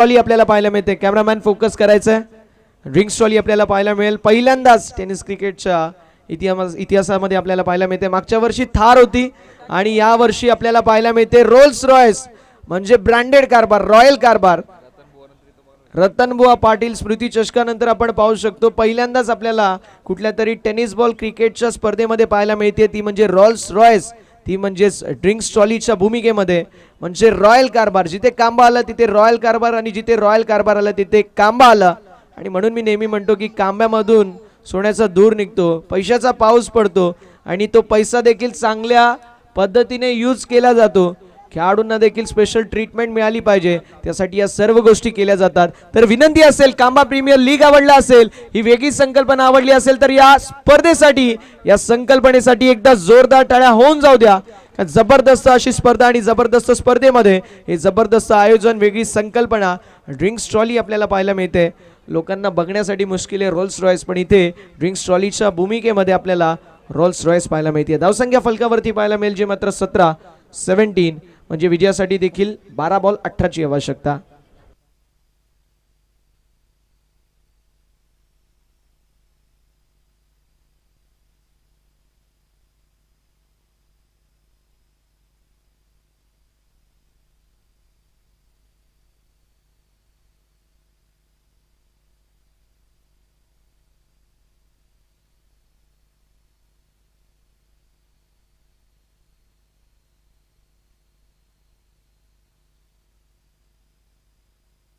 Trolley आपल्याला पाहायला मिळते. कॅमेरामॅन फोकस करायचं आहे. ड्रिंक्स ट्रॉली आपल्याला पाहायला मिळेल. पहिल्यांदाच टेनिस क्रिकेटच्या इतिहासामध्ये आपल्याला पाहायला मिळते. मागच्या वर्षी थार होती आणि या वर्षी आपल्याला पाहायला मिळते रोल्स रॉयस, म्हणजे ब्रँडेड कारभार, रॉयल कारभार. रतनबुवा पाटील स्मृती चषकानंतर आपण पाहू शकतो पहिल्यांदाच आपल्याला कुठल्या तरी टेनिस बॉल क्रिकेटच्या स्पर्धेमध्ये पाहायला मिळते, ती म्हणजे रोल्स रॉयस, ती म्हणजेच ड्रिंक्स ट्रॉलीच्या भूमिकेमध्ये. म्हणजे रॉयल कारभार, जिथे कांबा आला तिथे रॉयल कारभार आणि जिथे रॉयल कारभार आला तिथे कांबा आला. आणि म्हणून मी नेहमी म्हणतो की कांब्यामधून सोन्याचा धूर निघतो, पैशाचा पाऊस पडतो आणि तो पैसा देखील चांगल्या पद्धतीने यूज केला जातो. खेळाडूंना देखील स्पेशल ट्रीटमेंट मिळाली पाहिजे, त्यासाठी या सर्व गोष्टी केल्या जातात. तर विनंती असेल, कांबा प्रीमियर लीग आवडला असेल, ही वेगळी संकल्पना आवडली असेल तर या स्पर्धेसाठी, या संकल्पनेसाठी एकदा जोरदार टाळ्या होऊन जाऊ द्या. जबरदस्त अशी स्पर्धा आणि जबरदस्त स्पर्धेमध्ये हे जबरदस्त आयोजन, वेगळी संकल्पना, ड्रिंक्स ट्रॉली आपल्याला पाहायला मिळते. लोकांना बघण्यासाठी मुश्किल आहे रोल्स रॉयस, पण इथे ड्रिंक्स ट्रॉलीच्या भूमिकेमध्ये आपल्याला रोल्स रॉयस पाहायला मिळते. धावसंख्या फलकावरती पाहायला मिळेल, जे मात्र 17-17, म्हणजे विजयासाठी देखील 12 बॉल 18ची आवश्यकता.